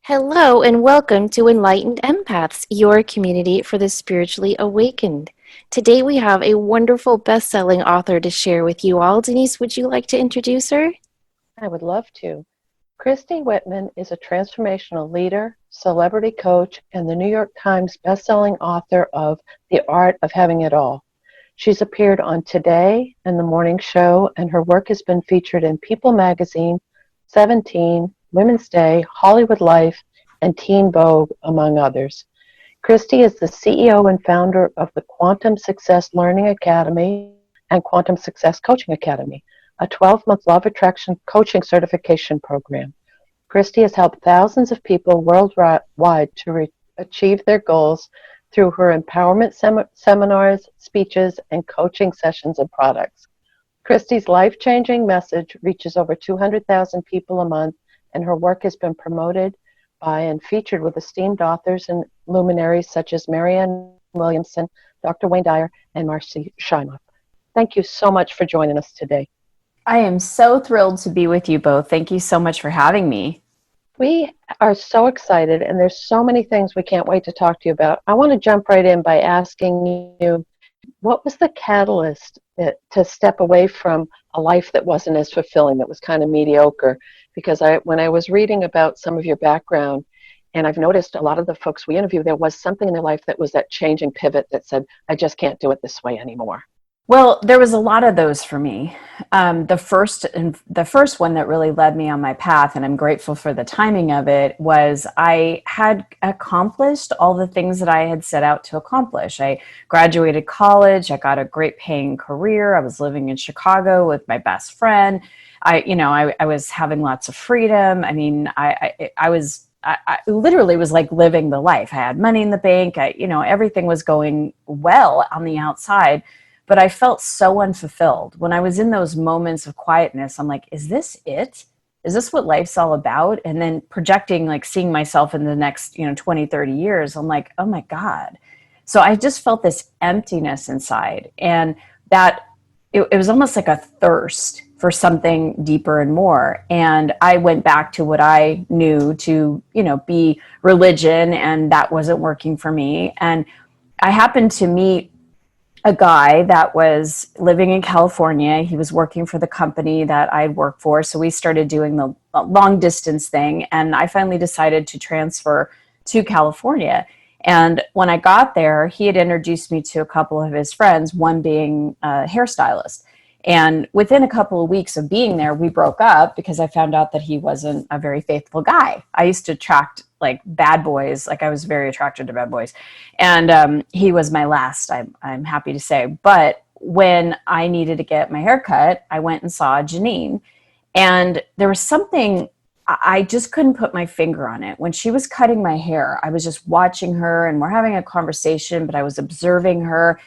Hello and welcome to Enlightened Empaths, your community for the spiritually awakened. Today we have a wonderful best-selling author to share with you all. Denise, would you like to introduce her? I would love to. Christie Whitman is a transformational leader, celebrity coach, and the New York Times bestselling author of The Art of Having It All. She's appeared on Today and The Morning Show, and her work has been featured in People Magazine, 17, Women's Day, Hollywood Life, and Teen Vogue, among others. Christie is the CEO and founder of the Quantum Success Learning Academy and Quantum Success Coaching Academy, a 12-month law of attraction coaching certification program. Christie has helped thousands of people worldwide to achieve their goals through her empowerment seminars, speeches, and coaching sessions and products. Christie's life-changing message reaches over 200,000 people a month, and her work has been promoted by and featured with esteemed authors and luminaries such as Marianne Williamson, Dr. Wayne Dyer, and Marcy Shimoff. Thank you so much for joining us today. I am so thrilled to be with you both. Thank you so much for having me. We are so excited, and there's so many things we can't wait to talk to you about. I want to jump right in by asking you, what was the catalyst to step away from a life that wasn't as fulfilling, that was kind of mediocre? Because when I was reading about some of your background, and I've noticed a lot of the folks we interview, there was something in their life that was that changing pivot that said, I just can't do it this way anymore. Well, there was a lot of those for me. The first one that really led me on my path, and I'm grateful for the timing of it, was I had accomplished all the things that I had set out to accomplish. I graduated college. I got a great paying career. I was living in Chicago with my best friend. I was having lots of freedom. I mean, I literally was like living the life. I had money in the bank. Everything was going well on the outside. But I felt so unfulfilled. When I was in those moments of quietness, I'm like, is this it? Is this what life's all about? And then projecting, like seeing myself in the next, 20, 30 years, I'm like, oh my God. So I just felt this emptiness inside. And that it was almost like a thirst for something deeper and more. And I went back to what I knew to, be religion, and that wasn't working for me. And I happened to meet a guy that was living in California. He was working for the company that I'd worked for. So we started doing the long distance thing. And I finally decided to transfer to California. And when I got there, he had introduced me to a couple of his friends, one being a hairstylist. And within a couple of weeks of being there, we broke up because I found out that he wasn't a very faithful guy. I used to attract like bad boys. Like I was very attracted to bad boys. And he was my last, I'm happy to say. But when I needed to get my hair cut, I went and saw Janine. And there was something, I just couldn't put my finger on it. When she was cutting my hair, I was just watching her and we're having a conversation, but I was observing her.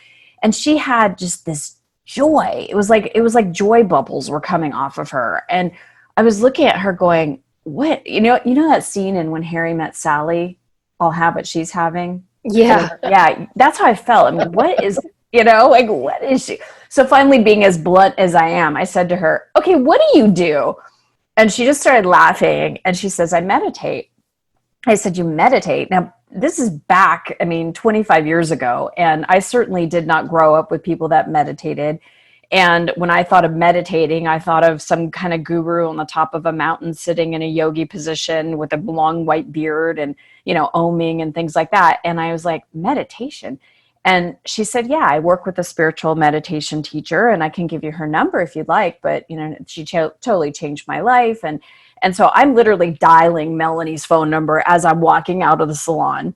And she had just this joy. It was like joy bubbles were coming off of her. And I was looking at her going, what, you know that scene in When Harry Met Sally, I'll have what she's having. Yeah. Yeah. That's how I felt. I mean, what is, what is she? So finally, being as blunt as I am, I said to her, okay, what do you do? And she just started laughing and she says, I meditate. I said, you meditate? Now, this is back, 25 years ago. And I certainly did not grow up with people that meditated. And when I thought of meditating, I thought of some kind of guru on the top of a mountain sitting in a yogi position with a long white beard and, oming and things like that. And I was like, meditation? And she said, yeah, I work with a spiritual meditation teacher and I can give you her number if you'd like. But, she totally changed my life. And so I'm literally dialing Melanie's phone number as I'm walking out of the salon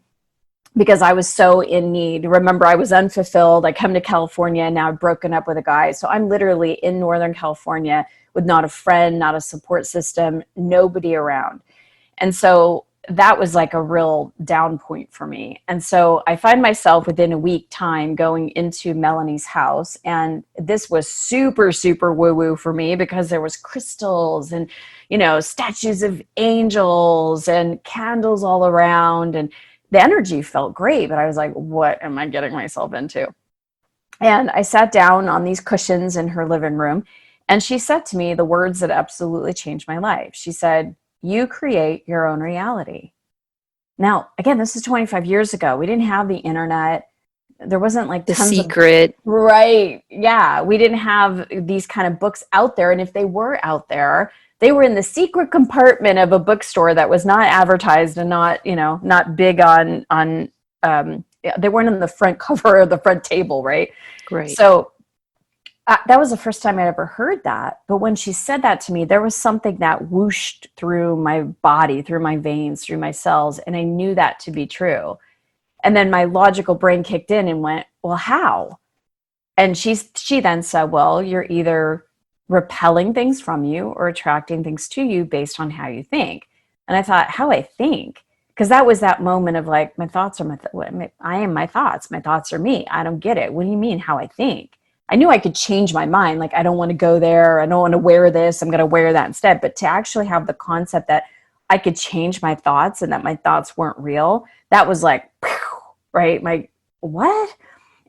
because I was so in need. Remember, I was unfulfilled. I come to California and now I've broken up with a guy. So I'm literally in Northern California with not a friend, not a support system, nobody around. And so that was like a real down point for me. And so I find myself within a week time going into Melanie's house. And this was super, super woo-woo for me because there was crystals and, statues of angels and candles all around. And the energy felt great, but I was like, what am I getting myself into? And I sat down on these cushions in her living room and she said to me the words that absolutely changed my life. She said, you create your own reality. Now, again, this is 25 years ago. We didn't have the internet. There wasn't like The tons of, secret. right. Yeah. We didn't have these kind of books out there. And if they were out there, they were in the secret compartment of a bookstore that was not advertised and not, not big they weren't on the front cover or the front table. Right. Right. So that was the first time I'd ever heard that. But when she said that to me, there was something that whooshed through my body, through my veins, through my cells. And I knew that to be true. And then my logical brain kicked in and went, well, how? And she then said, well, you're either repelling things from you or attracting things to you based on how you think. And I thought, how I think? Because that was that moment of like, my thoughts are I am my thoughts. My thoughts are me. I don't get it. What do you mean how I think? I knew I could change my mind. Like, I don't want to go there. I don't want to wear this. I'm going to wear that instead. But to actually have the concept that I could change my thoughts and that my thoughts weren't real, that was like, right? My, what?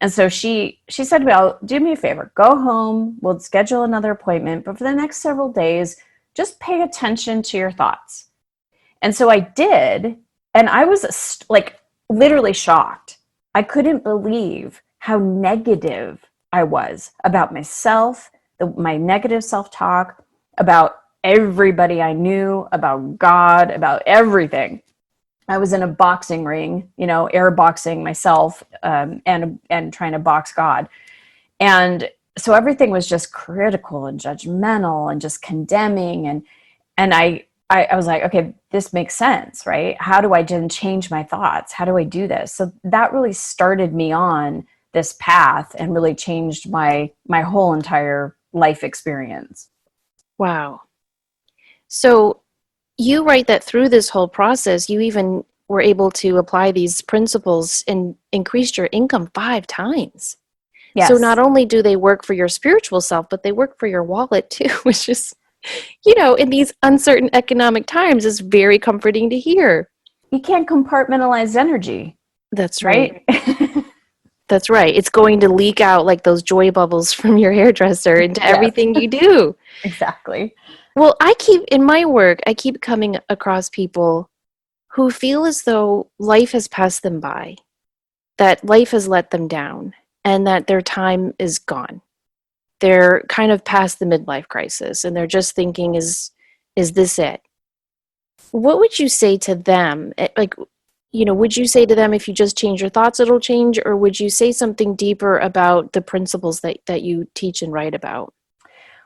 And so she said, well, do me a favor, go home. We'll schedule another appointment. But for the next several days, just pay attention to your thoughts. And so I did. And I was like literally shocked. I couldn't believe how negative I was about myself, my negative self-talk, about everybody I knew, about God, about everything. I was in a boxing ring, air boxing myself, and trying to box God. And so everything was just critical and judgmental and just condemning. And I was like, okay, this makes sense, right? How do I then change my thoughts? How do I do this? So that really started me on this path and really changed my whole entire life experience. Wow. So you write that through this whole process, you even were able to apply these principles and increased your income 5 times. Yes. So not only do they work for your spiritual self, but they work for your wallet too, which is, in these uncertain economic times is very comforting to hear. You can't compartmentalize energy. That's right. That's right. It's going to leak out like those joy bubbles from your hairdresser into everything you do. Exactly. Well, in my work, I keep coming across people who feel as though life has passed them by, that life has let them down, and that their time is gone. They're kind of past the midlife crisis, and they're just thinking, is this it? What would you say to them? Would you say to them, if you just change your thoughts, it'll change? Or would you say something deeper about the principles that you teach and write about?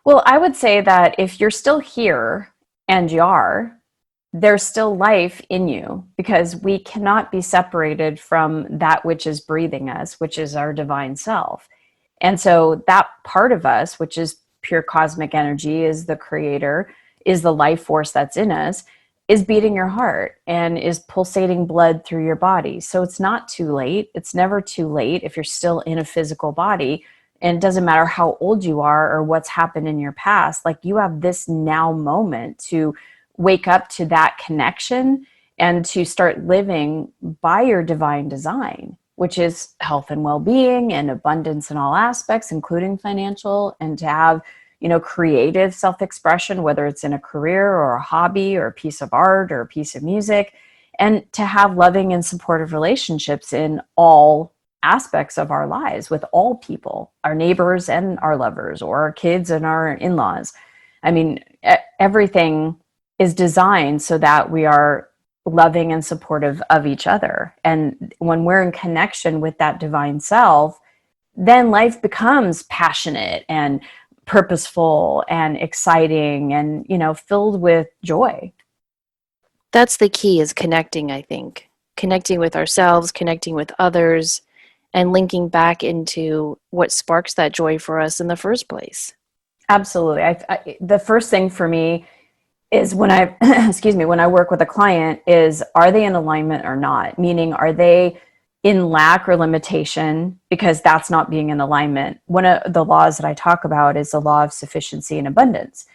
Well, I would say that if you're still here, and you are, there's still life in you, because we cannot be separated from that which is breathing us, which is our divine self. And so that part of us, which is pure cosmic energy, is the creator, is the life force that's in us, is beating your heart and is pulsating blood through your body. So it's not too late. It's never too late if you're still in a physical body. And it doesn't matter how old you are or what's happened in your past. Like, you have this now moment to wake up to that connection and to start living by your divine design, which is health and well-being and abundance in all aspects, including financial, and to have, creative self-expression, whether it's in a career or a hobby or a piece of art or a piece of music, and to have loving and supportive relationships in all aspects of our lives with all people, our neighbors and our lovers, or our kids and our in-laws. I mean, everything is designed so that we are loving and supportive of each other. And when we're in connection with that divine self, then life becomes passionate and purposeful and exciting and, filled with joy. That's the key, is connecting, I think. Connecting with ourselves, connecting with others, and linking back into what sparks that joy for us in the first place. Absolutely. The first thing for me is when I, when I work with a client is, are they in alignment or not? Meaning, are they in lack or limitation? Because that's not being in alignment. One of the laws that I talk about is the law of sufficiency and abundance.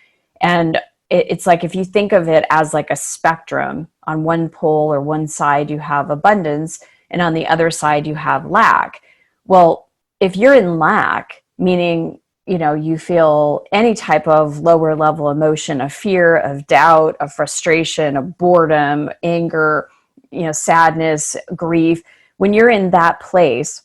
And it's like, if you think of it as like a spectrum, on one pole or one side you have abundance, and on the other side you have lack. Well, if you're in lack, meaning, you feel any type of lower level emotion, of fear, of doubt, of frustration, of boredom, anger, sadness, grief, when you're in that place,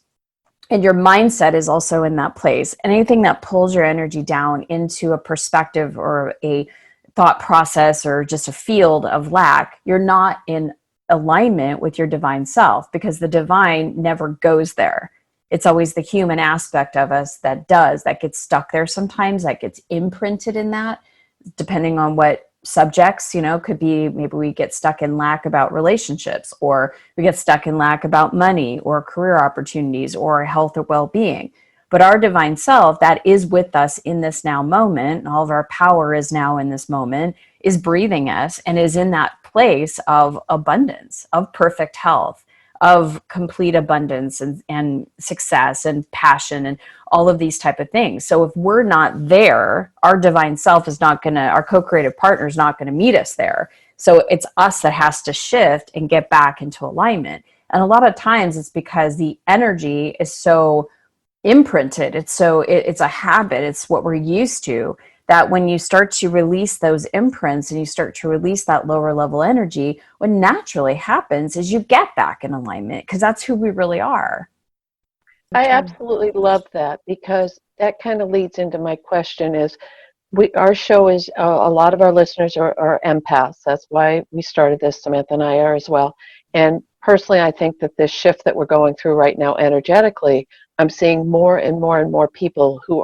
and your mindset is also in that place, and anything that pulls your energy down into a perspective or a thought process or just a field of lack, you're not in alignment with your divine self, because the divine never goes there. It's always the human aspect of us that gets stuck there sometimes, that gets imprinted in that, depending on what subjects, could be. Maybe we get stuck in lack about relationships, or we get stuck in lack about money or career opportunities or health or well-being. But our divine self that is with us in this now moment, and all of our power is now in this moment, is breathing us and is in that place of abundance, of perfect health, of complete abundance and success and passion and all of these type of things. So if we're not there, our divine self is not going to, our co-creative partner is not going to meet us there. So it's us that has to shift and get back into alignment. And a lot of times it's because the energy is so imprinted. It's a habit. It's what we're used to, that when you start to release those imprints and you start to release that lower level energy, what naturally happens is you get back in alignment, because that's who we really are. I absolutely love that, because that kind of leads into my question is, our show is, a lot of our listeners are empaths. That's why we started this. Samantha and I are as well. And personally, I think that this shift that we're going through right now energetically, I'm seeing more and more and more people who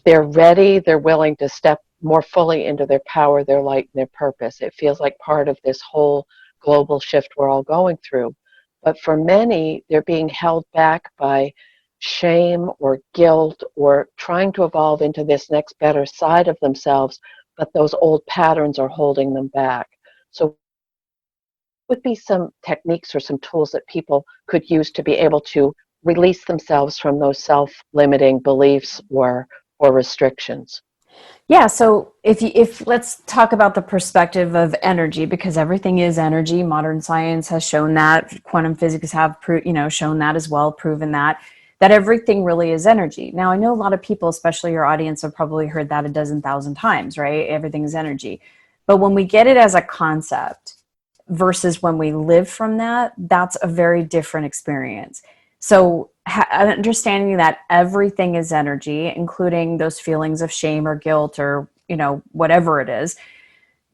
they're ready, they're willing to step more fully into their power, their light, and their purpose. It feels like part of this whole global shift we're all going through. But for many, they're being held back by shame or guilt, or trying to evolve into this next better side of themselves, but those old patterns are holding them back. So would be some techniques or some tools that people could use to be able to release themselves from those self-limiting beliefs or restrictions? Yeah, so if let's talk about the perspective of energy, because everything is energy. Modern science has shown that. Quantum physics have shown that as well, proven that everything really is energy. Now, I know a lot of people, especially your audience, have probably heard that a dozen thousand times, right? Everything is energy. But when we get it as a concept versus when we live from that, that's a very different experience. So understanding that everything is energy, including those feelings of shame or guilt or, whatever it is,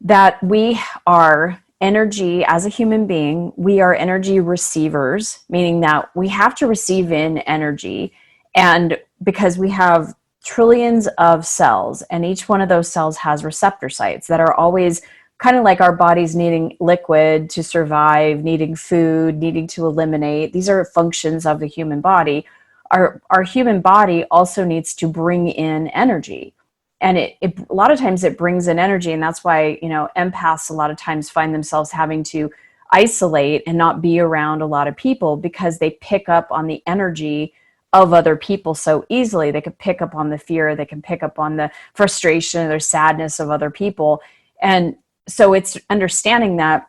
that we are energy as a human being. We are energy receivers, meaning that we have to receive in energy. And because we have trillions of cells, and each one of those cells has receptor sites that are always kind of like our bodies needing liquid to survive, needing food, needing to eliminate. These are functions of the human body. Our human body also needs to bring in energy. And it a lot of times it brings in energy. And that's why, empaths a lot of times find themselves having to isolate and not be around a lot of people, because they pick up on the energy of other people so easily. They can pick up on the fear, they can pick up on the frustration or sadness of other people. And so it's understanding that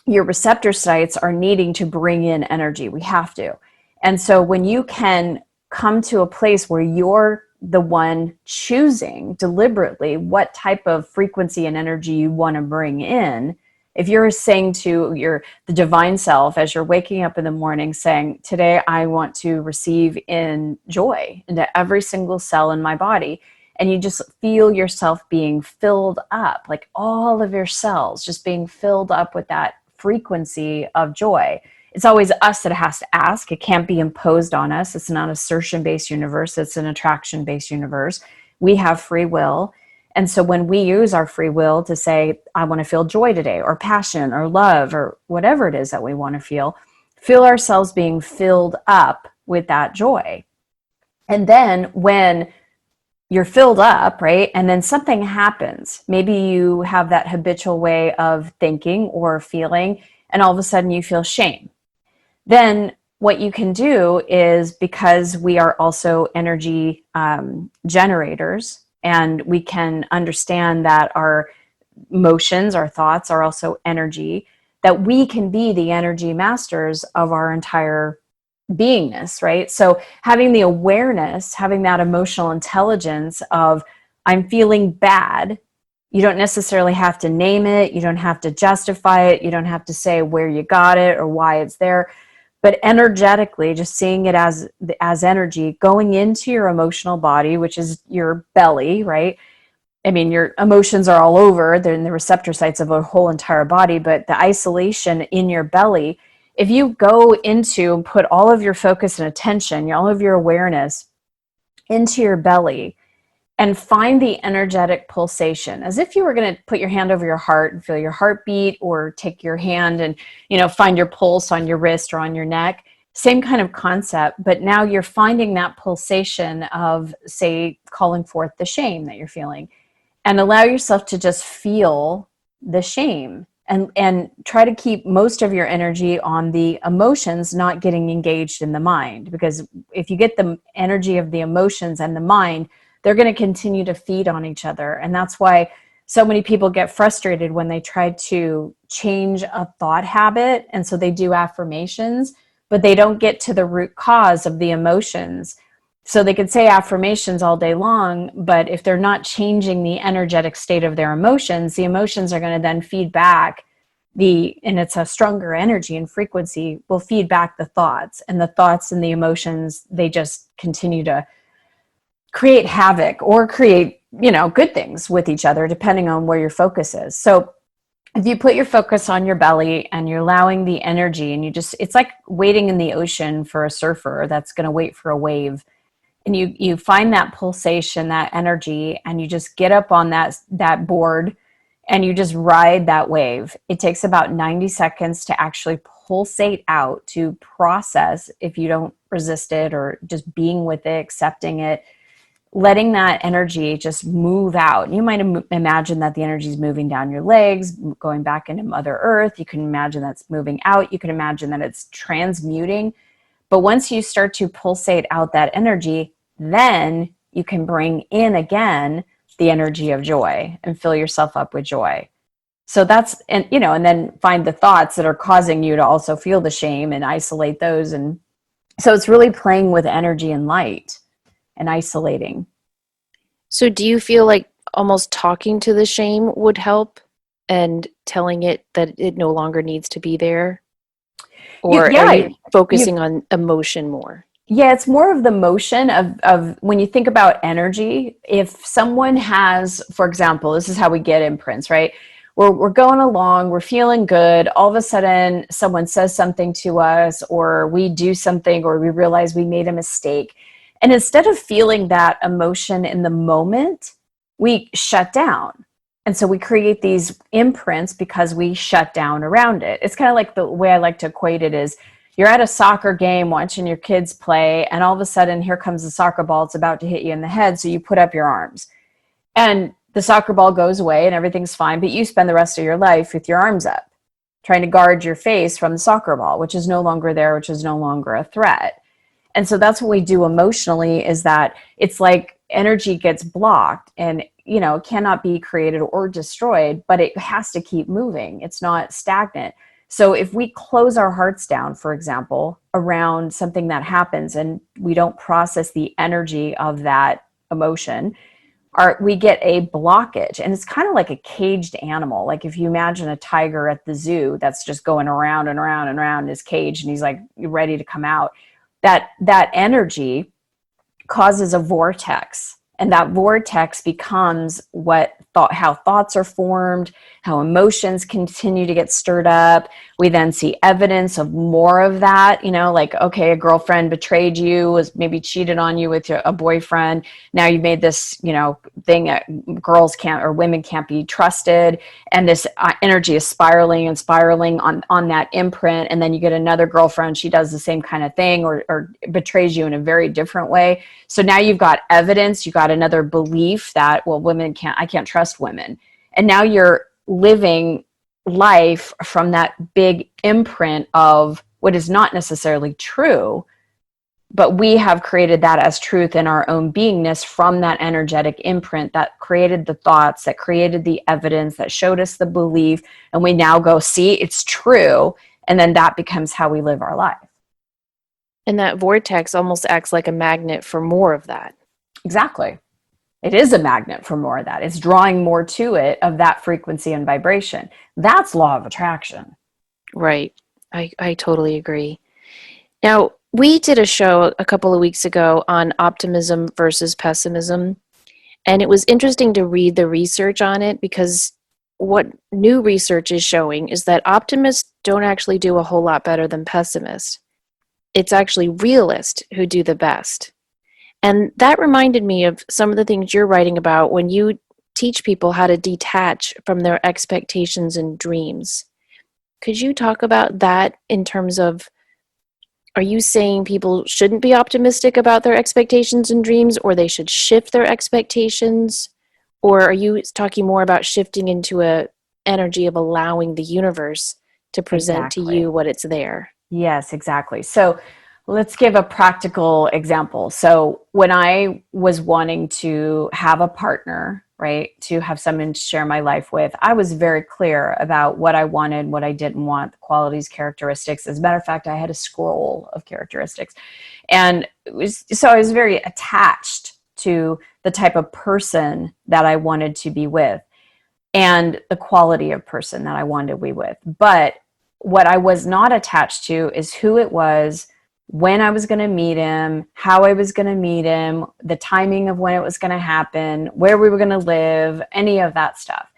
your receptor sites are needing to bring in energy. We have to. And so when you can come to a place where you're the one choosing deliberately what type of frequency and energy you want to bring in, if you're saying to the divine self as you're waking up in the morning, saying, today I want to receive in joy into every single cell in my body, and you just feel yourself being filled up, like all of your cells just being filled up with that frequency of joy. It's always us that has to ask. It can't be imposed on us. It's not an assertion-based universe. It's an attraction-based universe. We have free will. And so when we use our free will to say, I want to feel joy today, or passion, or love, or whatever it is that we want to feel ourselves being filled up with that joy. And then when you're filled up, right? And then something happens. Maybe you have that habitual way of thinking or feeling, and all of a sudden you feel shame. Then what you can do is, because we are also energy generators, and we can understand that our emotions, our thoughts are also energy, that we can be the energy masters of our entire beingness, right? So having the awareness, having that emotional intelligence of, I'm feeling bad, You don't necessarily have to name it. You don't have to justify it. You don't have to say where you got it or why it's there. But energetically, just seeing it as energy going into your emotional body, which is your belly, right? I mean, your emotions are all over. They're in the receptor sites of a whole entire body, but the isolation in your belly, if you go into and put all of your focus and attention, all of your awareness into your belly, and find the energetic pulsation as if you were going to put your hand over your heart and feel your heartbeat, or take your hand and, find your pulse on your wrist or on your neck. Same kind of concept, but now you're finding that pulsation of, say, calling forth the shame that you're feeling, and allow yourself to just feel the shame, and try to keep most of your energy on the emotions, not getting engaged in the mind, because if you get the energy of the emotions and the mind, they're going to continue to feed on each other. And that's why so many people get frustrated when they try to change a thought habit. And so they do affirmations, but they don't get to the root cause of the emotions. So they could say affirmations all day long, but if they're not changing the energetic state of their emotions, the emotions are going to then feed back and it's a stronger energy and frequency, will feed back the thoughts, and the thoughts and the emotions, they just continue to create havoc or create, good things with each other, depending on where your focus is. So if you put your focus on your belly and you're allowing the energy, and it's like waiting in the ocean for a surfer that's going to wait for a wave. And you find that pulsation, that energy, and you just get up on that board and you just ride that wave. It takes about 90 seconds to actually pulsate out, to process, if you don't resist it, or just being with it, accepting it, letting that energy just move out. You might imagine that the energy is moving down your legs, going back into Mother Earth. You can imagine that's moving out. You can imagine that it's transmuting. But once you start to pulsate out that energy, then you can bring in again the energy of joy and fill yourself up with joy. So that's, and then find the thoughts that are causing you to also feel the shame and isolate those. And so it's really playing with energy and light and isolating. So do you feel like almost talking to the shame would help, and telling it that it no longer needs to be there? Or are you focusing on emotion more? Yeah, it's more of the motion of when you think about energy. If someone has, for example, this is how we get imprints, right? We're going along, we're feeling good. All of a sudden, someone says something to us, or we do something, or we realize we made a mistake. And instead of feeling that emotion in the moment, we shut down. And so we create these imprints because we shut down around it. It's kind of like, the way I like to equate it is, you're at a soccer game watching your kids play, and all of a sudden here comes the soccer ball. It's about to hit you in the head. So you put up your arms and the soccer ball goes away and everything's fine. But you spend the rest of your life with your arms up, trying to guard your face from the soccer ball, which is no longer there, which is no longer a threat. And so that's what we do emotionally, is that it's like energy gets blocked, and it cannot be created or destroyed, but it has to keep moving. It's not stagnant. So if we close our hearts down, for example, around something that happens, and we don't process the energy of that emotion, we get a blockage. And it's kind of like a caged animal. Like if you imagine a tiger at the zoo that's just going around and around and around in his cage, and he's like ready to come out. That energy causes a vortex, and that vortex becomes how thoughts are formed, how emotions continue to get stirred up. We then see evidence of more of that, like, okay, a girlfriend betrayed you, was maybe cheated on you with a boyfriend. Now you've made this, thing that girls can't, or women can't be trusted. And this energy is spiraling and spiraling on that imprint. And then you get another girlfriend, she does the same kind of thing, or betrays you in a very different way. So now you've got evidence, you got another belief that, well, I can't trust women. And now you're living life from that big imprint of what is not necessarily true, but we have created that as truth in our own beingness from that energetic imprint that created the thoughts, that created the evidence, that showed us the belief. And we now go, see, it's true. And then that becomes how we live our life. And that vortex almost acts like a magnet for more of that. Exactly. It is a magnet for more of that. It's drawing more to it of that frequency and vibration. That's law of attraction. Right. I totally agree. Now, we did a show a couple of weeks ago on optimism versus pessimism, and it was interesting to read the research on it because what new research is showing is that optimists don't actually do a whole lot better than pessimists. It's actually realists who do the best. And that reminded me of some of the things you're writing about when you teach people how to detach from their expectations and dreams. Could you talk about that in terms of, are you saying people shouldn't be optimistic about their expectations and dreams, or they should shift their expectations? Or are you talking more about shifting into a energy of allowing the universe to present to Exactly. you what it's there? Yes, exactly. So let's give a practical example. So when I was wanting to have a partner, right, to have someone to share my life with, I was very clear about what I wanted, what I didn't want, the qualities, characteristics. As a matter of fact, I had a scroll of characteristics. And so I was very attached to the type of person that I wanted to be with and the quality of person that I wanted to be with. But what I was not attached to is who it was, when I was going to meet him, how I was going to meet him, the timing of when it was going to happen, where we were going to live, any of that stuff.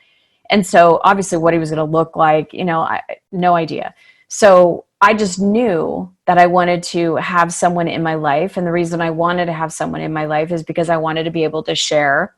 And so obviously what he was going to look like, no idea. So I just knew that I wanted to have someone in my life. And the reason I wanted to have someone in my life is because I wanted to be able to share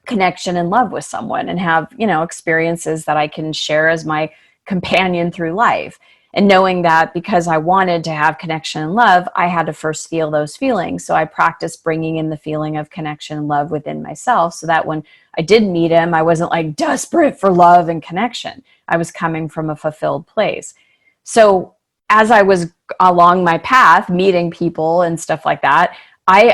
connection and love with someone and have, experiences that I can share as my companion through life. And knowing that because I wanted to have connection and love, I had to first feel those feelings. So I practiced bringing in the feeling of connection and love within myself so that when I did meet him, I wasn't like desperate for love and connection. I was coming from a fulfilled place. So as I was along my path, meeting people and stuff like that, I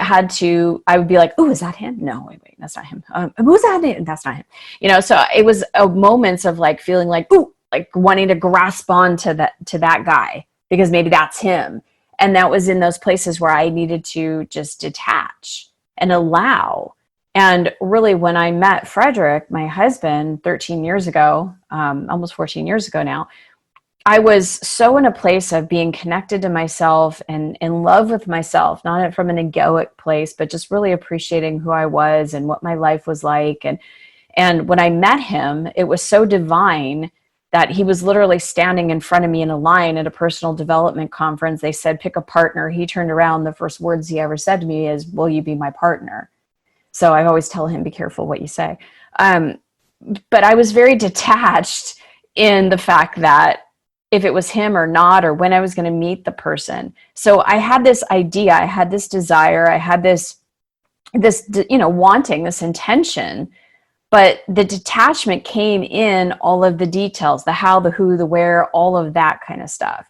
would be like, oh, is that him? No, wait, that's not him. Who's that? That's not him. So it was moments of like feeling like, ooh, like wanting to grasp on to that guy because maybe that's him. And that was in those places where I needed to just detach and allow. And really when I met Frederick, my husband, 13 years ago, almost 14 years ago now, I was so in a place of being connected to myself and in love with myself, not from an egoic place, but just really appreciating who I was and what my life was like. And when I met him, it was so divine that he was literally standing in front of me in a line at a personal development conference. They said, pick a partner. He turned around. The first words he ever said to me is, will you be my partner? So I always tell him, be careful what you say. But I was very detached in the fact that if it was him or not, or when I was going to meet the person. So I had this idea, I had this desire, I had this, wanting, this intention, but the detachment came in all of the details, the how, the who, the where, all of that kind of stuff.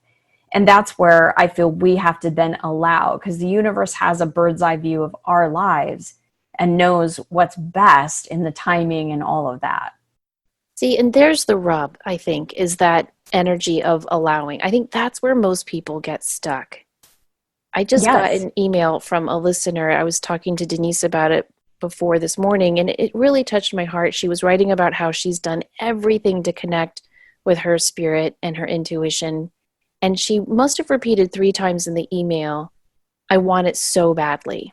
And that's where I feel we have to then allow, because the universe has a bird's eye view of our lives and knows what's best in the timing and all of that. See, and there's the rub, I think, is that energy of allowing. I think that's where most people get stuck. I just got Yes. an email from a listener. I was talking to Denise about it before this morning, and it really touched my heart. She was writing about how she's done everything to connect with her spirit and her intuition. And she must have repeated 3 times in the email, I want it so badly.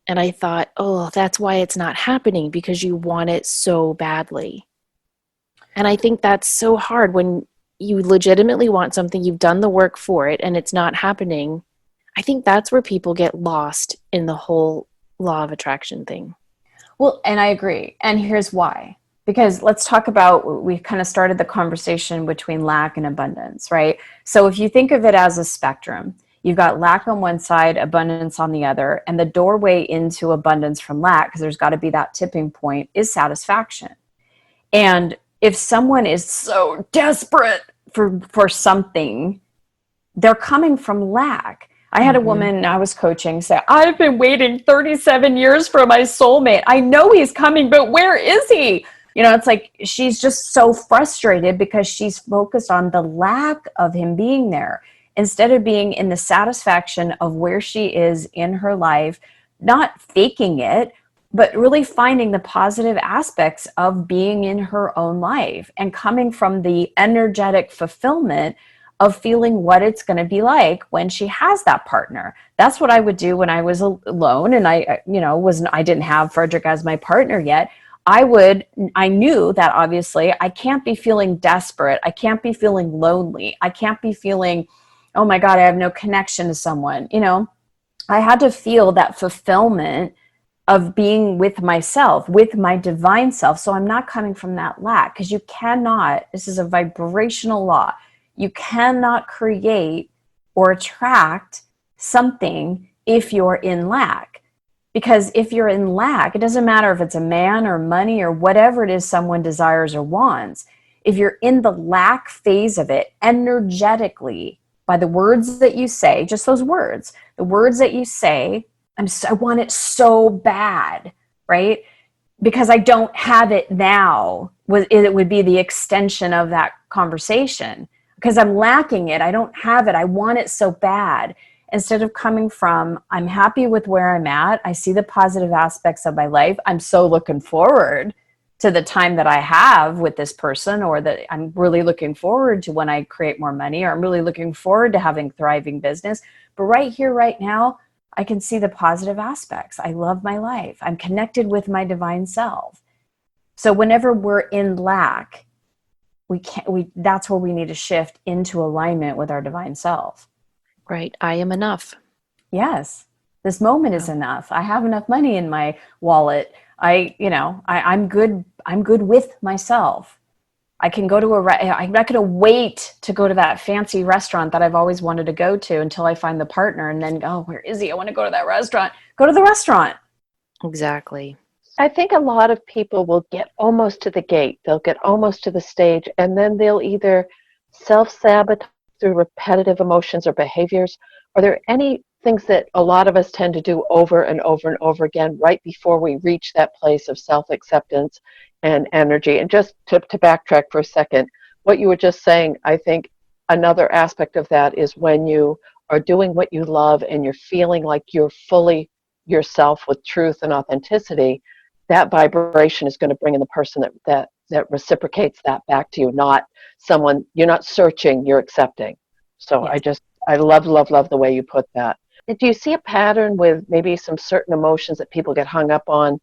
And I thought, oh, that's why it's not happening, because you want it so badly. And I think that's so hard when you legitimately want something, you've done the work for it, and it's not happening. I think that's where people get lost in the whole law of attraction thing. Well, and I agree. And here's why. Because let's talk about, we kind of started the conversation between lack and abundance, right? So if you think of it as a spectrum, you've got lack on one side, abundance on the other, and the doorway into abundance from lack, because there's got to be that tipping point, is satisfaction. And if someone is so desperate for something, they're coming from lack. I had a woman I was coaching say, I've been waiting 37 years for my soulmate. I know he's coming, but where is he? It's like she's just so frustrated because she's focused on the lack of him being there instead of being in the satisfaction of where she is in her life, not faking it, but really finding the positive aspects of being in her own life and coming from the energetic fulfillment of feeling what it's going to be like when she has that partner. That's what I would do when I was alone and I didn't have Frederick as my partner yet. I knew that obviously I can't be feeling desperate. I can't be feeling lonely. I can't be feeling, oh my God, I have no connection to someone. I had to feel that fulfillment of being with myself, with my divine self. So I'm not coming from that lack, because you cannot, this is a vibrational law, you cannot create or attract something if you're in lack. Because if you're in lack, it doesn't matter if it's a man or money or whatever it is someone desires or wants. If you're in the lack phase of it, energetically, by the words that you say, just those words, the words that you say, I want it so bad, right? Because I don't have it now, it would be the extension of that conversation. Because I'm lacking it, I don't have it, I want it so bad. Instead of coming from, I'm happy with where I'm at, I see the positive aspects of my life, I'm so looking forward to the time that I have with this person, or that I'm really looking forward to when I create more money, or I'm really looking forward to having thriving business. But right here, right now, I can see the positive aspects. I love my life. I'm connected with my divine self. So whenever we're in lack, that's where we need to shift into alignment with our divine self. Right. I am enough. Yes. This moment is enough. I have enough money in my wallet. I'm good. I'm good with myself. I can go to I'm not going to wait to go to that fancy restaurant that I've always wanted to go to until I find the partner and then go, where is he? I want to go to that restaurant. Go to the restaurant. Exactly. I think a lot of people will get almost to the gate. They'll get almost to the stage, and then they'll either self-sabotage through repetitive emotions or behaviors. Are there any things that a lot of us tend to do over and over and over again right before we reach that place of self-acceptance and energy? And just to backtrack for a second, what you were just saying, I think another aspect of that is when you are doing what you love and you're feeling like you're fully yourself with truth and authenticity, that vibration is going to bring in the person that reciprocates that back to you, not someone, you're not searching, you're accepting. So Yes. I love the way you put that. Do you see a pattern with maybe some certain emotions that people get hung up on?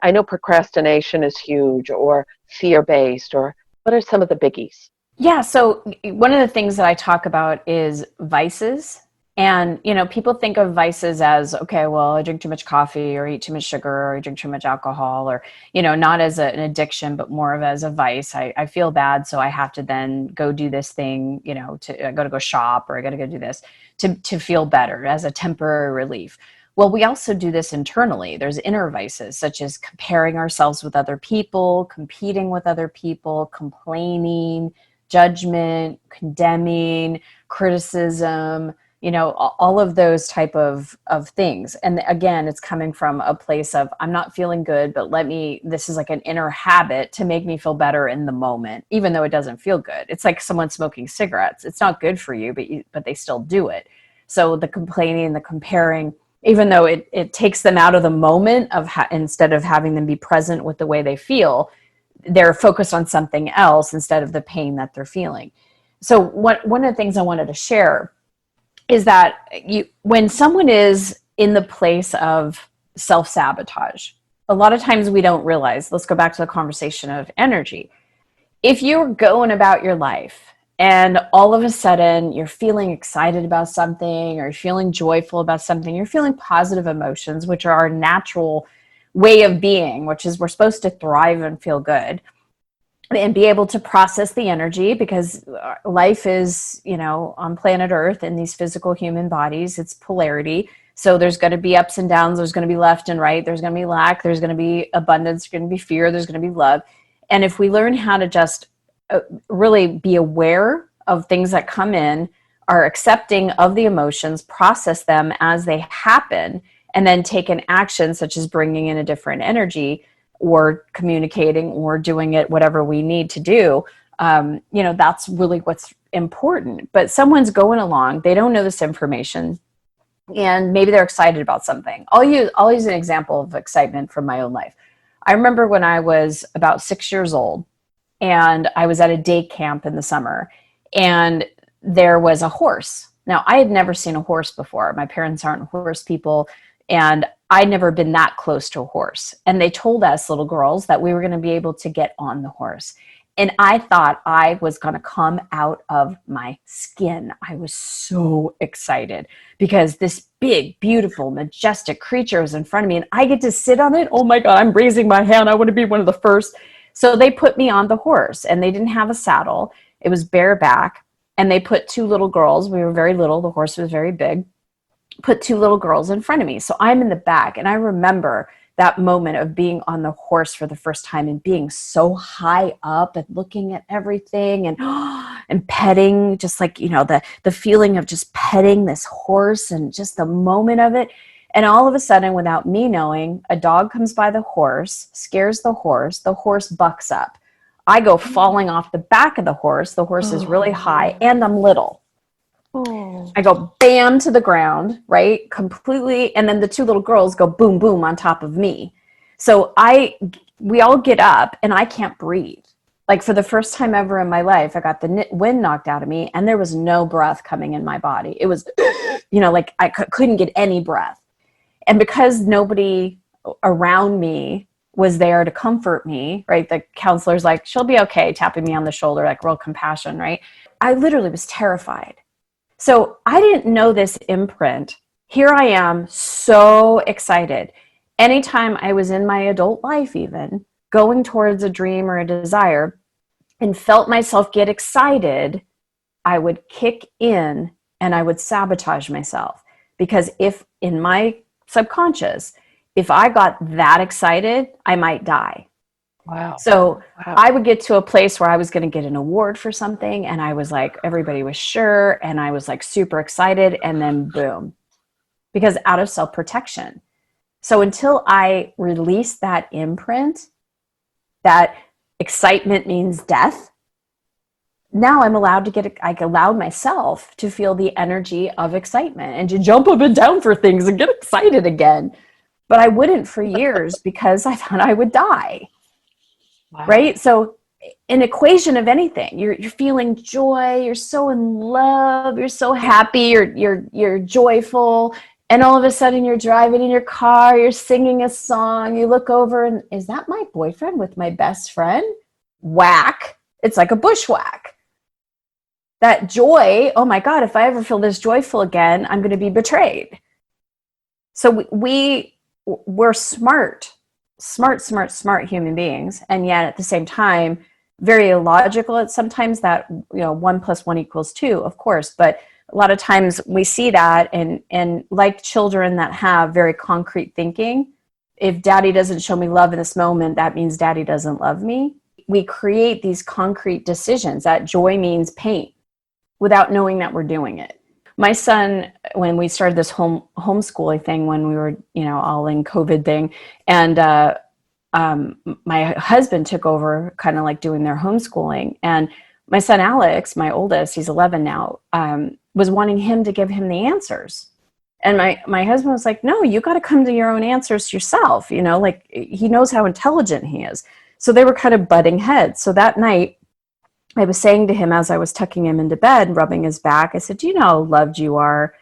I know procrastination is huge, or fear-based, or what are some of the biggies? Yeah. So one of the things that I talk about is vices. And, people think of vices as, okay, well, I drink too much coffee or eat too much sugar or I drink too much alcohol, or, not as an addiction, but more of as a vice. I feel bad, so I have to then go do this thing, I got to go shop, or I got to go do this to feel better as a temporary relief. Well, we also do this internally. There's inner vices, such as comparing ourselves with other people, competing with other people, complaining, judgment, condemning, criticism, all of those type of things. And again, it's coming from a place of, I'm not feeling good, but this is like an inner habit to make me feel better in the moment, even though it doesn't feel good. It's like someone smoking cigarettes. It's not good for you, but they still do it. So the complaining, the comparing, even though it takes them out of the moment of instead of having them be present with the way they feel, they're focused on something else instead of the pain that they're feeling. So one of the things I wanted to share is that when someone is in the place of self-sabotage, a lot of times we don't realize, let's go back to the conversation of energy. If you're going about your life and all of a sudden you're feeling excited about something, or you're feeling joyful about something, you're feeling positive emotions, which are our natural way of being, which is we're supposed to thrive and feel good and be able to process the energy, because life is, on planet Earth in these physical human bodies, it's polarity. So there's going to be ups and downs. There's going to be left and right. There's going to be lack. There's going to be abundance. There's going to be fear. There's going to be love. And if we learn how to just really be aware of things that come in, are accepting of the emotions, process them as they happen, and then take an action such as bringing in a different energy, or communicating, or doing it, whatever we need to do, that's really what's important. But someone's going along, they don't know this information. and maybe they're excited about something. I'll use an example of excitement from my own life. I remember when I was about 6 years old, and I was at a day camp in the summer, and there was a horse. Now, I had never seen a horse before. My parents aren't horse people, and I'd never been that close to a horse. And they told us little girls that we were going to be able to get on the horse. And I thought I was going to come out of my skin. I was so excited because this big, beautiful, majestic creature was in front of me, and I get to sit on it. Oh my God, I'm raising my hand. I want to be one of the first. So they put me on the horse, and they didn't have a saddle. It was bareback, and they put two little girls. We were very little. The horse was very big. Put two little girls in front of me. So I'm in the back, and I remember that moment of being on the horse for the first time and being so high up and looking at everything and petting, just like, you know, the feeling of just petting this horse and just the moment of it. And all of a sudden, without me knowing, a dog comes by the horse, scares the horse bucks up. I go falling off the back of the horse. The horse is really high, and I'm little. I go bam to the ground, right? Completely. And then the two little girls go boom, boom on top of me. So we all get up, and I can't breathe. Like, for the first time ever in my life, I got the wind knocked out of me, and there was no breath coming in my body. It was, you know, like I couldn't get any breath. And because nobody around me was there to comfort me, right? The counselor's like, she'll be okay, tapping me on the shoulder, like real compassion, right? I literally was terrified. So I didn't know this imprint. Here I am, so excited. Anytime I was in my adult life, even going towards a dream or a desire, and felt myself get excited, I would kick in and I would sabotage myself. Because if in my subconscious, if I got that excited, I might die. Wow. So I would get to a place where I was going to get an award for something, and I was like, everybody was sure, and I was like super excited, and then boom, because out of self-protection. So until I released that imprint, that excitement means death, now I'm allowed to I allowed myself to feel the energy of excitement and to jump up and down for things and get excited again. But I wouldn't for years because I thought I would die. Wow. Right? So an equation of anything, you're feeling joy, you're so in love, you're so happy, you're joyful, and all of a sudden you're driving in your car, you're singing a song, you look over and, is that my boyfriend with my best friend? Whack. It's like a bushwhack. That joy, oh my God, if I ever feel this joyful again, I'm going to be betrayed. So we're smart human beings. And yet at the same time, very illogical. It's sometimes that, 1 + 1 = 2, of course. But a lot of times we see that and like children that have very concrete thinking, if daddy doesn't show me love in this moment, that means daddy doesn't love me. We create these concrete decisions that joy means pain without knowing that we're doing it. My son, when we started this homeschooling thing, when we were, all in COVID thing, and my husband took over kind of like doing their homeschooling. And my son, Alex, my oldest, he's 11 now, was wanting him to give him the answers. And my husband was like, no, you got to come to your own answers yourself. Like he knows how intelligent he is. So they were kind of butting heads. So that night, I was saying to him as I was tucking him into bed, rubbing his back, I said, do you know how loved you are?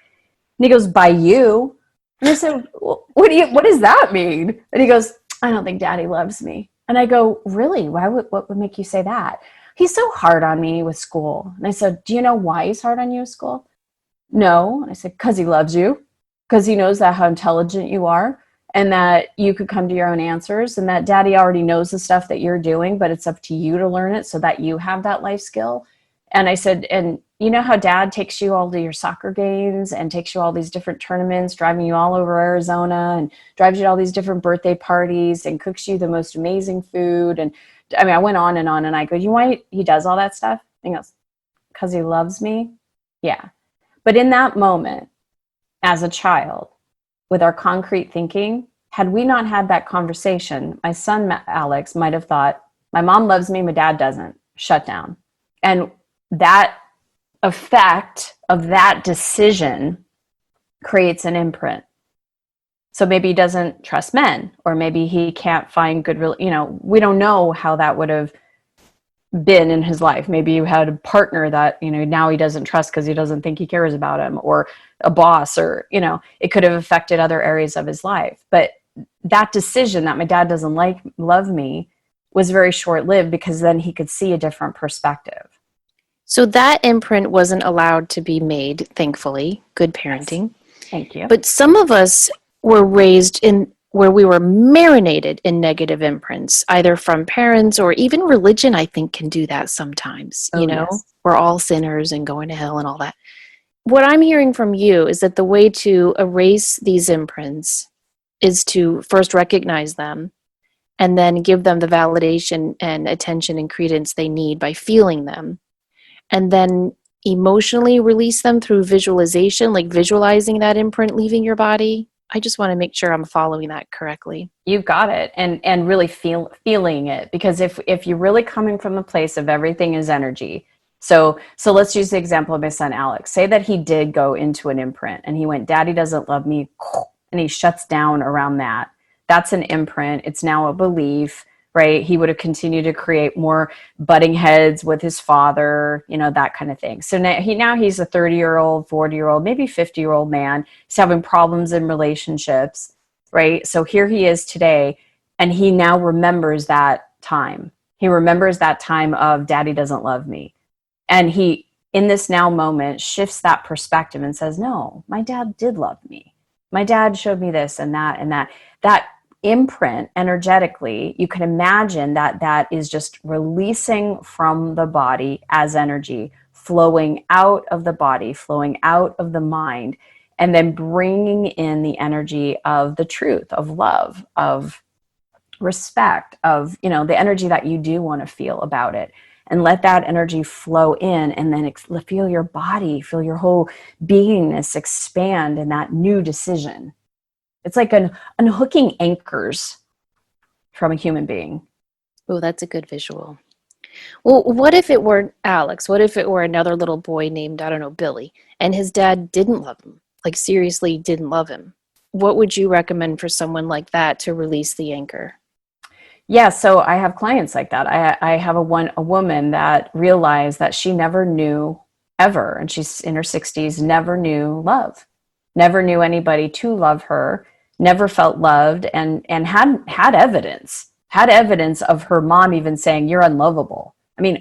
And he goes, by you? And I said, well, what does that mean? And he goes, I don't think daddy loves me. And I go, really? What would make you say that? He's so hard on me with school. And I said, do you know why he's hard on you with school? No. And I said, because he loves you, because he knows that how intelligent you are, and that you could come to your own answers, and that daddy already knows the stuff that you're doing, but it's up to you to learn it so that you have that life skill. And I said, and you know how dad takes you all to your soccer games and takes you all these different tournaments, driving you all over Arizona and drives you to all these different birthday parties and cooks you the most amazing food. And I mean, I went on, and I go, you know why he does all that stuff? And he goes, because he loves me. Yeah. But in that moment, as a child, with our concrete thinking, had we not had that conversation, my son, Alex, might have thought, my mom loves me, my dad doesn't. Shut down. And that effect of that decision creates an imprint. So maybe he doesn't trust men, or maybe he can't find good, we don't know how that would have been in his life. Maybe you had a partner that, now he doesn't trust because he doesn't think he cares about him, or a boss, or, it could have affected other areas of his life. But that decision that my dad doesn't love me was very short-lived, because then he could see a different perspective. So that imprint wasn't allowed to be made, thankfully. Good parenting. Yes. Thank you. But some of us were raised in where we were marinated in negative imprints, either from parents or even religion, I think, can do that sometimes. Yes. We're all sinners and going to hell and all that. What I'm hearing from you is that the way to erase these imprints is to first recognize them and then give them the validation and attention and credence they need by feeling them. And then emotionally release them through visualization, like visualizing that imprint leaving your body. I just want to make sure I'm following that correctly. You've got it. And really feeling it, because if you're really coming from a place of everything is energy. So let's use the example of my son, Alex. Say that he did go into an imprint and he went, Daddy doesn't love me. And he shuts down around that. That's an imprint. It's now a belief, right? He would have continued to create more butting heads with his father, that kind of thing. So now he's a 30-year-old, 40-year-old, maybe 50-year-old man. He's having problems in relationships, right? So here he is today, and he now remembers that time. He remembers that time of Daddy doesn't love me. And he, in this now moment, shifts that perspective and says, no, my dad did love me. My dad showed me this and that and that. That imprint energetically, you can imagine that is just releasing from the body as energy, flowing out of the body, flowing out of the mind, and then bringing in the energy of the truth, of love, of respect, of, the energy that you do want to feel about it. And let that energy flow in, and then feel your body, feel your whole beingness expand in that new decision. It's like unhooking anchors from a human being. Oh, that's a good visual. Well, what if it were Alex? What if it were another little boy named, I don't know, Billy, and his dad didn't love him, like seriously didn't love him? What would you recommend for someone like that to release the anchor? Yeah, so I have clients like that. I have a woman that realized that she never knew ever, and she's in her 60s, never knew love, never knew anybody to love her, never felt loved, and had evidence of her mom even saying, you're unlovable. I mean,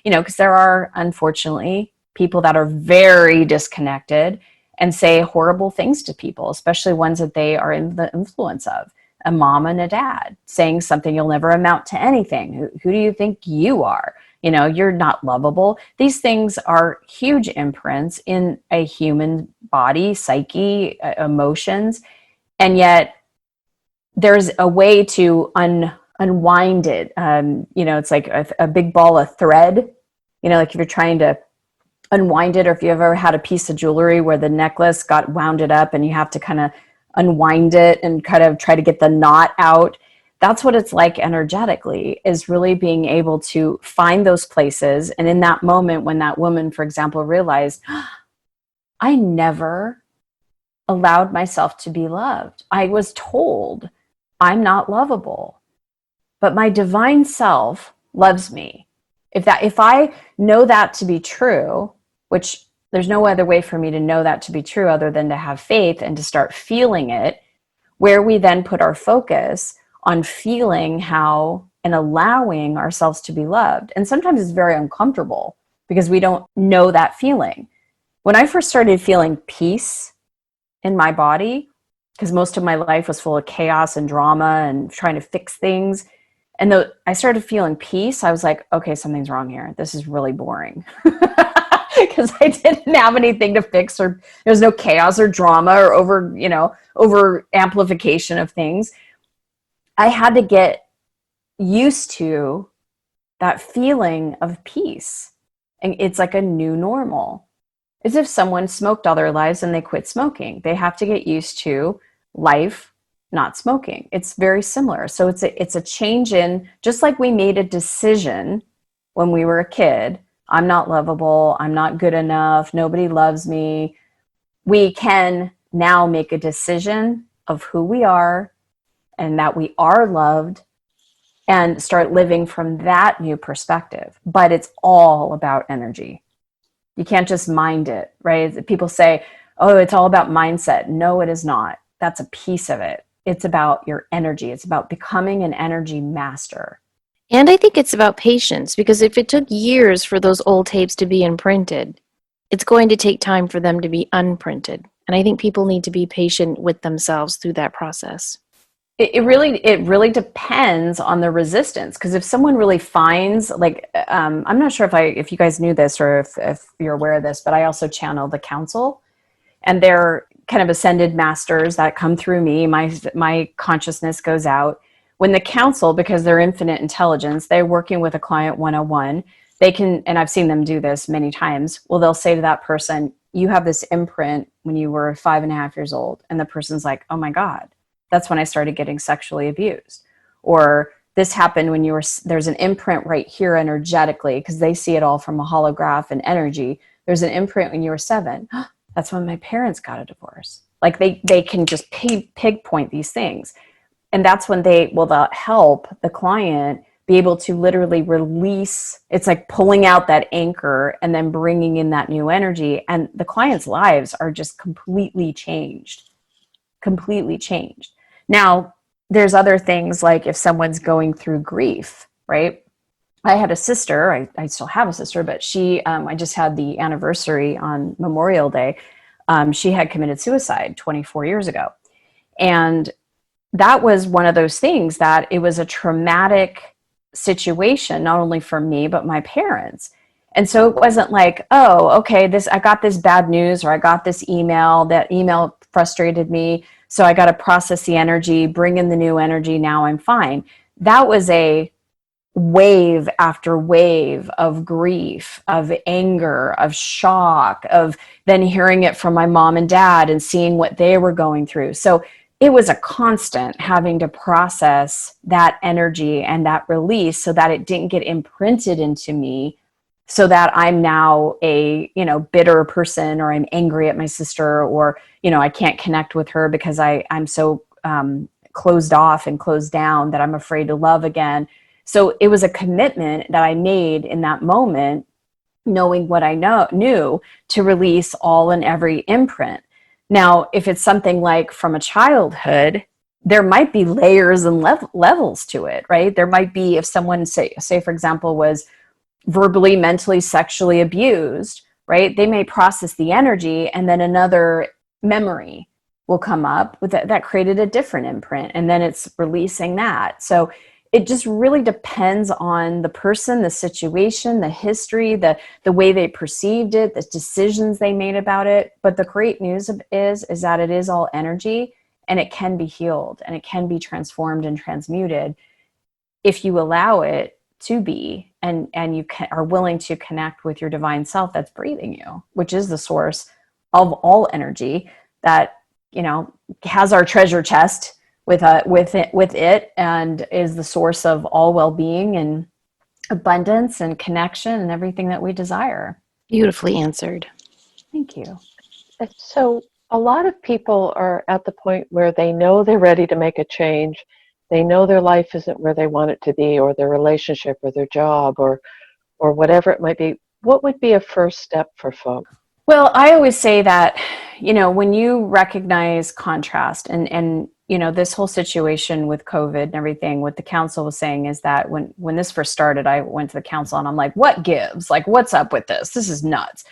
because there are, unfortunately, people that are very disconnected and say horrible things to people, especially ones that they are in the influence of. A mom and a dad saying something, you'll never amount to anything. Who do you think you are? You're not lovable. These things are huge imprints in a human body, psyche, emotions. And yet there's a way to unwind it. It's like a big ball of thread, like if you're trying to unwind it, or if you ever had a piece of jewelry where the necklace got wounded up and you have to kind of unwind it and kind of try to get the knot out. That's what it's like energetically, is really being able to find those places. And in that moment, when that woman, for example, realized, I never allowed myself to be loved. I was told I'm not lovable, but my divine self loves me. If I know that to be true, which there's no other way for me to know that to be true other than to have faith and to start feeling it, where we then put our focus on feeling how and allowing ourselves to be loved. And sometimes it's very uncomfortable because we don't know that feeling. When I first started feeling peace in my body, because most of my life was full of chaos and drama and trying to fix things, and though I started feeling peace, I was like, okay, something's wrong here. This is really boring. Because I didn't have anything to fix, or there's no chaos or drama or over amplification of things. I had to get used to that feeling of peace. And it's like a new normal. It's if someone smoked all their lives and they quit smoking. They have to get used to life not smoking. It's very similar. So it's a change in, just like we made a decision when we were a kid, I'm not lovable, I'm not good enough, nobody loves me. We can now make a decision of who we are and that we are loved and start living from that new perspective. But it's all about energy. You can't just mind it, right? People say, oh, it's all about mindset. No, it is not. That's a piece of it. It's about your energy. It's about becoming an energy master. And I think it's about patience, because if it took years for those old tapes to be imprinted, it's going to take time for them to be unprinted. And I think people need to be patient with themselves through that process. It really depends on the resistance. Because if someone really finds, like, I'm not sure if you guys knew this or if you're aware of this, but I also channel the council, and they're kind of ascended masters that come through me. My consciousness goes out. When the council, because they're infinite intelligence, they're working with a client 101, they can, and I've seen them do this many times, well, they'll say to that person, you have this imprint when you were 5.5 years old. And the person's like, oh my God, that's when I started getting sexually abused. Or this happened when there's an imprint right here energetically, because they see it all from a holograph and energy. There's an imprint when you were 7. That's when my parents got a divorce. Like they can just pinpoint these things. And that's when they'll help the client be able to literally release. It's like pulling out that anchor and then bringing in that new energy. And the client's lives are just completely changed. Now, there's other things, like if someone's going through grief, right? I had a sister, I still have a sister, but I just had the anniversary on Memorial Day. She had committed suicide 24 years ago. And that was one of those things that it was a traumatic situation, not only for me, but my parents. And so it wasn't like, oh, okay, I got this bad news, or I got this email, that email frustrated me, so I got to process the energy, bring in the new energy, now I'm fine. That was a wave after wave of grief, of anger, of shock, of then hearing it from my mom and dad and seeing what they were going through. So it was a constant having to process that energy and that release so that it didn't get imprinted into me, so that I'm now a, bitter person, or I'm angry at my sister, or, I can't connect with her because I'm so closed off and closed down that I'm afraid to love again. So it was a commitment that I made in that moment, knowing what I knew, to release all and every imprint. Now, if it's something like from a childhood, there might be layers and levels to it, right? There might be, if someone say for example, was verbally, mentally, sexually abused, right? They may process the energy, and then another memory will come up with that created a different imprint, and then it's releasing that. So it just really depends on the person, the situation, the history, the way they perceived it, the decisions they made about it. But the great news is that it is all energy, and it can be healed, and it can be transformed and transmuted if you allow it to be, and you are willing to connect with your divine self that's breathing you, which is the source of all energy, that has our treasure chest with it, and is the source of all well-being and abundance and connection and everything that we desire. Beautifully answered. Thank you. So a lot of people are at the point where they know they're ready to make a change. They know their life isn't where they want it to be, or their relationship, or their job, or whatever it might be. What would be a first step for folks? Well, I always say that, when you recognize contrast, and this whole situation with COVID and everything, what the council was saying is that when this first started, I went to the council and I'm like, what gives? Like, what's up with this? This is nuts.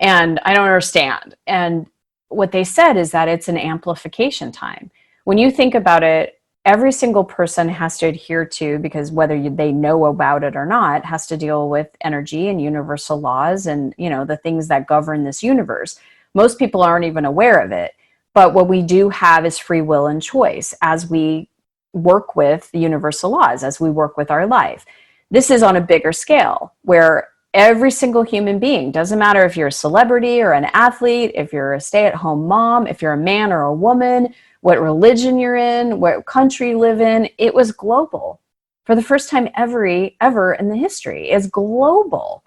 And I don't understand. And what they said is that it's an amplification time. When you think about it, every single person has to adhere to, because whether they know about it or not, has to deal with energy and universal laws and, the things that govern this universe. Most people aren't even aware of it. But what we do have is free will and choice as we work with the universal laws, as we work with our life. This is on a bigger scale, where every single human being, doesn't matter if you're a celebrity or an athlete, if you're a stay-at-home mom, if you're a man or a woman, what religion you're in, what country you live in, it was global. For the first time ever in the history, it's global.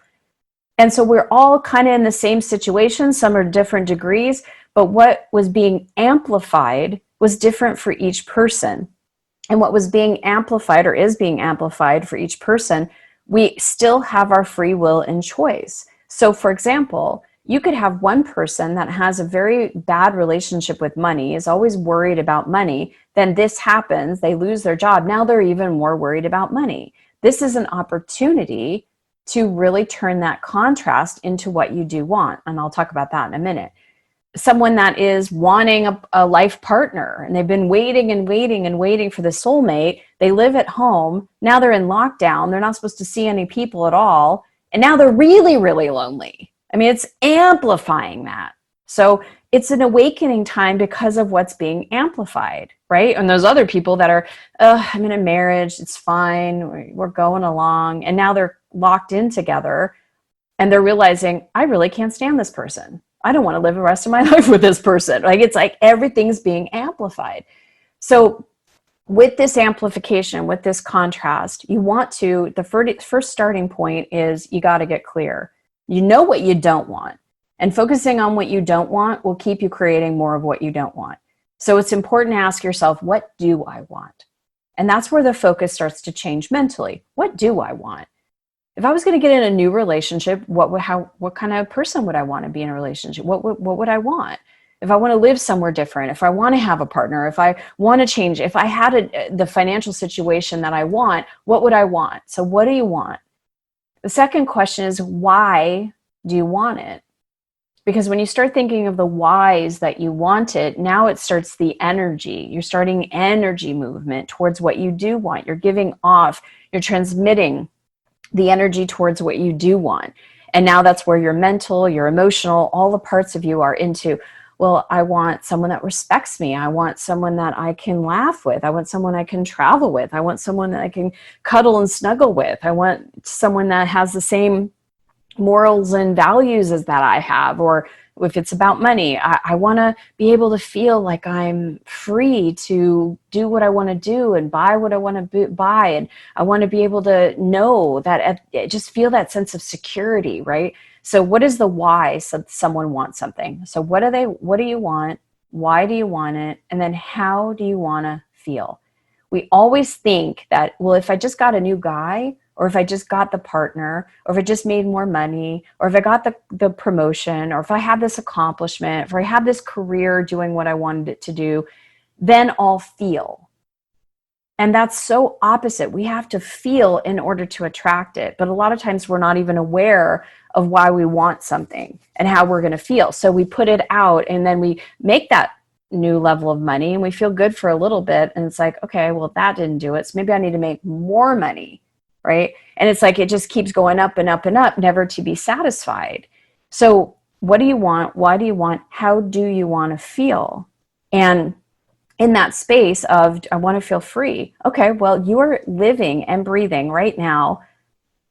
And so we're all kind of in the same situation. Some are different degrees, But what was being amplified was different for each person. And what was being amplified, or is being amplified for each person, we still have our free will and choice. So for example, you could have one person that has a very bad relationship with money, is always worried about money. Then this happens, they lose their job. Now they're even more worried about money. This is an opportunity to really turn that contrast into what you do want. And I'll talk about that in a minute. Someone that is wanting a life partner, and they've been waiting and waiting and waiting for the soulmate. They live at home. Now they're in lockdown. They're not supposed to see any people at all. And now they're really, really lonely. I mean, it's amplifying that. So it's an awakening time because of what's being amplified, right? And those other people that are, I'm in a marriage, it's fine, we're going along. And now they're locked in together and they're realizing, I really can't stand this person. I don't want to live the rest of my life with this person. Like, it's like everything's being amplified. So with this amplification, with this contrast, you want to, the first starting point is you got to get clear. You know what you don't want. And focusing on what you don't want will keep you creating more of what you don't want. So it's important to ask yourself, what do I want? And that's where the focus starts to change mentally. What do I want? If I was going to get in a new relationship, what kind of person would I want to be in a relationship? What would I want? If I want to live somewhere different, if I want to have a partner, if I want to change, if I had the financial situation that I want, what would I want? So what do you want? The second question is, why do you want it? Because when you start thinking of the whys that you want it, now it starts the energy. You're starting energy movement towards what you do want. You're giving off, you're transmitting the energy towards what you do want. And now that's where your mental, your emotional, all the parts of you are into, well, I want someone that respects me. I want someone that I can laugh with. I want someone I can travel with. I want someone that I can cuddle and snuggle with. I want someone that has the same morals and values as that I have. Or if it's about money, I want to be able to feel like I'm free to do what I want to do and buy what I want to buy. And I want to be able to know that, just feel that sense of security, right? So what is the why someone wants something? So what do you want? Why do you want it? And then how do you want to feel? We always think that, well, if I just got a new guy, or if I just got the partner, or if I just made more money, or if I got the promotion, or if I had this accomplishment, if I had this career doing what I wanted it to do, then I'll feel. And that's so opposite. We have to feel in order to attract it. But a lot of times we're not even aware of why we want something and how we're going to feel. So we put it out and then we make that new level of money and we feel good for a little bit. And it's like, okay, well, that didn't do it. So maybe I need to make more money. Right? And it's like, it just keeps going up and up and up, never to be satisfied. So what do you want? Why do you want? How do you want to feel? And in that space of, I want to feel free. Okay, well, you are living and breathing right now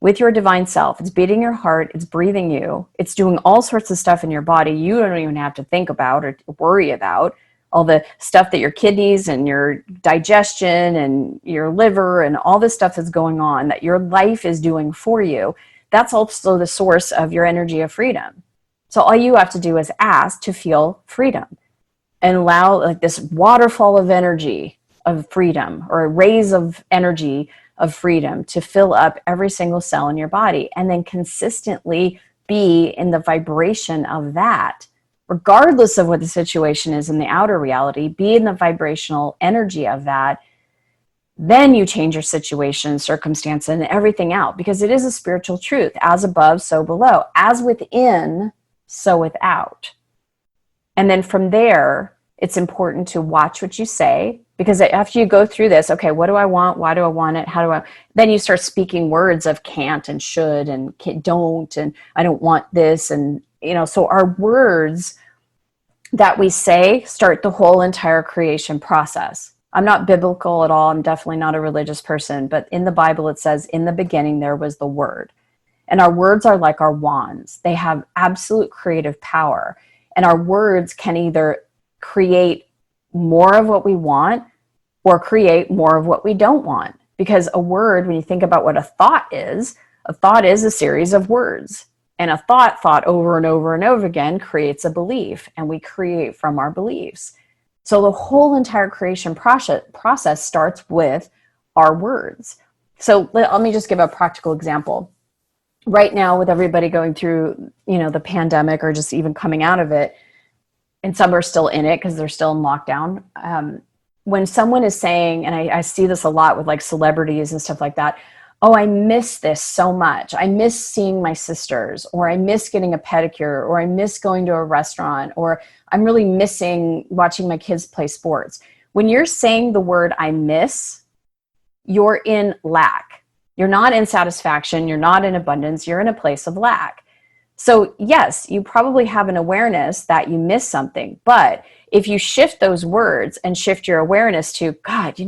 with your divine self. It's beating your heart. It's breathing you. It's doing all sorts of stuff in your body you don't even have to think about or worry about. All the stuff that your kidneys and your digestion and your liver and all this stuff is going on that your life is doing for you. That's also the source of your energy of freedom. So all you have to do is ask to feel freedom and allow like this waterfall of energy of freedom, or a raise of energy of freedom, to fill up every single cell in your body, and then consistently be in the vibration of that. Regardless of what the situation is in the outer reality, be in the vibrational energy of that. Then you change your situation, circumstance, and everything out, because it is a spiritual truth. As above, so below. As within, so without. And then from there, it's important to watch what you say, because after you go through this, okay, what do I want? Why do I want it? How do I? Then you start speaking words of can't and should and don't, and I don't want this, and so our words that we say start the whole entire creation process. I'm not biblical at all. I'm definitely not a religious person, but in the Bible, it says, in the beginning, there was the Word. And our words are like our wands. They have absolute creative power. And our words can either create more of what we want or create more of what we don't want. Because a word, when you think about what a thought is a series of words. And a thought over and over and over again creates a belief, and we create from our beliefs. So the whole entire creation process starts with our words. So let me just give a practical example. Right now, with everybody going through, the pandemic or just even coming out of it, and some are still in it because they're still in lockdown. When someone is saying, and I see this a lot with like celebrities and stuff like that, oh, I miss this so much. I miss seeing my sisters, or I miss getting a pedicure, or I miss going to a restaurant, or I'm really missing watching my kids play sports. When you're saying the word I miss, you're in lack. You're not in satisfaction. You're not in abundance. You're in a place of lack. So yes, you probably have an awareness that you miss something, but if you shift those words and shift your awareness to, God,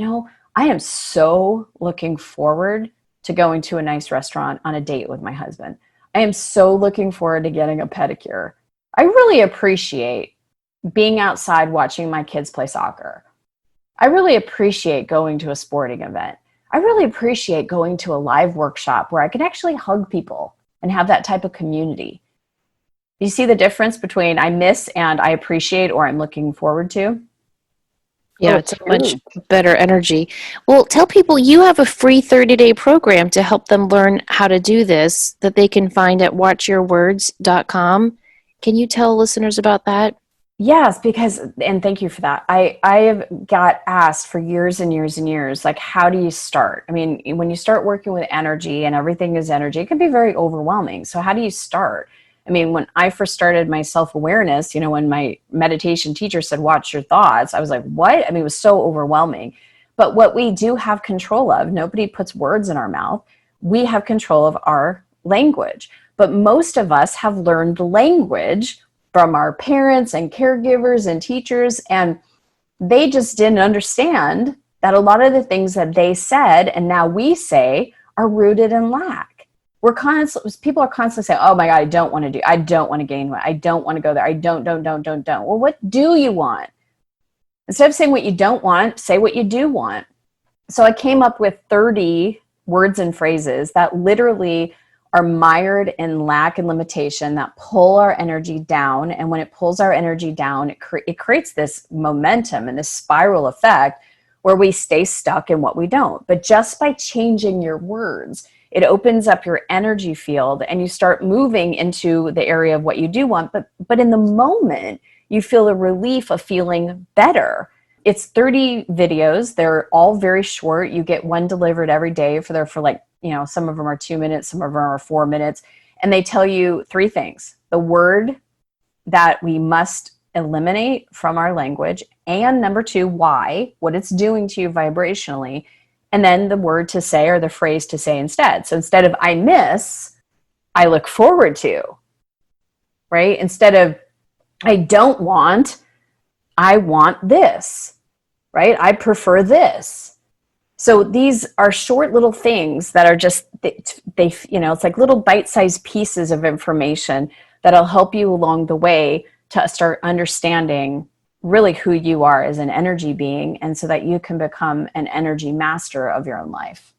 I am so looking forward to going to a nice restaurant on a date with my husband. I am so looking forward to getting a pedicure. I really appreciate being outside watching my kids play soccer. I really appreciate going to a sporting event. I really appreciate going to a live workshop where I can actually hug people and have that type of community. You see the difference between I miss and I appreciate or I'm looking forward to? Yeah, it's a much better energy. Well, tell people you have a free 30-day program to help them learn how to do this that they can find at watchyourwords.com. Can you tell listeners about that? Yes, and thank you for that. I have got asked for years and years and years, like, how do you start? I mean, when you start working with energy and everything is energy, it can be very overwhelming. So how do you start? I mean, when I first started my self-awareness, when my meditation teacher said, watch your thoughts, I was like, what? I mean, it was so overwhelming. But what we do have control of, nobody puts words in our mouth. We have control of our language. But most of us have learned language from our parents and caregivers and teachers, and they just didn't understand that a lot of the things that they said and now we say are rooted in lack. People are constantly saying, oh my God, I don't want to gain weight. I don't want to go there. I don't. Well, what do you want? Instead of saying what you don't want, say what you do want. So I came up with 30 words and phrases that literally are mired in lack and limitation that pull our energy down. And when it pulls our energy down, it creates this momentum and this spiral effect where we stay stuck in what we don't. But just by changing your words, it opens up your energy field and you start moving into the area of what you do want. But in the moment, you feel the relief of feeling better. It's 30 videos. They're all very short. You get one delivered every day for some of them are 2 minutes, some of them are 4 minutes. And they tell you 3 things: the word that we must eliminate from our language, and number 2, why, what it's doing to you vibrationally, and then the word to say or the phrase to say instead. So instead of I miss, I look forward to, right? Instead of I don't want, I want this, right? I prefer this. So these are short little things that are just, it's like little bite-sized pieces of information that'll help you along the way to start understanding really who you are as an energy being, and so that you can become an energy master of your own life.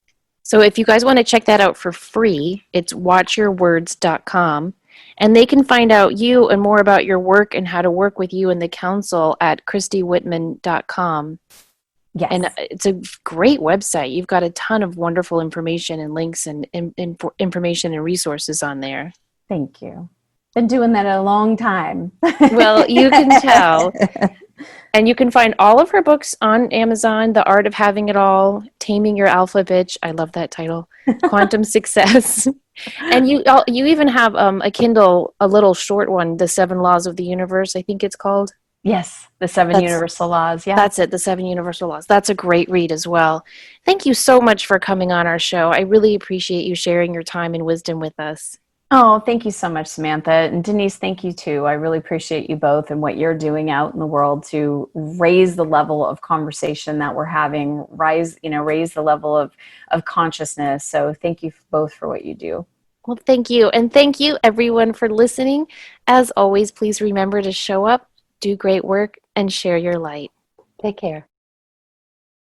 So if you guys want to check that out for free, it's watchyourwords.com. And they can find out you and more about your work and how to work with you in the council at christiewhitman.com. Yes. And it's a great website. You've got a ton of wonderful information and links and information and resources on there. Thank you. Been doing that a long time. Well, you can tell. And you can find all of her books on Amazon: The Art of Having It All, Taming Your Alpha Bitch. I love that title. Quantum Success. And you even have a Kindle, a little short one, The 7 Laws of the Universe, I think it's called. Yes, the 7 Universal Laws. Yeah, that's it, the 7 Universal Laws. That's a great read as well. Thank you so much for coming on our show. I really appreciate you sharing your time and wisdom with us. Oh, thank you so much, Samantha. And Denise, thank you too. I really appreciate you both and what you're doing out in the world to raise the level of conversation that we're having, raise the level of consciousness. So thank you both for what you do. Well, thank you. And thank you everyone for listening. As always, please remember to show up, do great work, and share your light. Take care.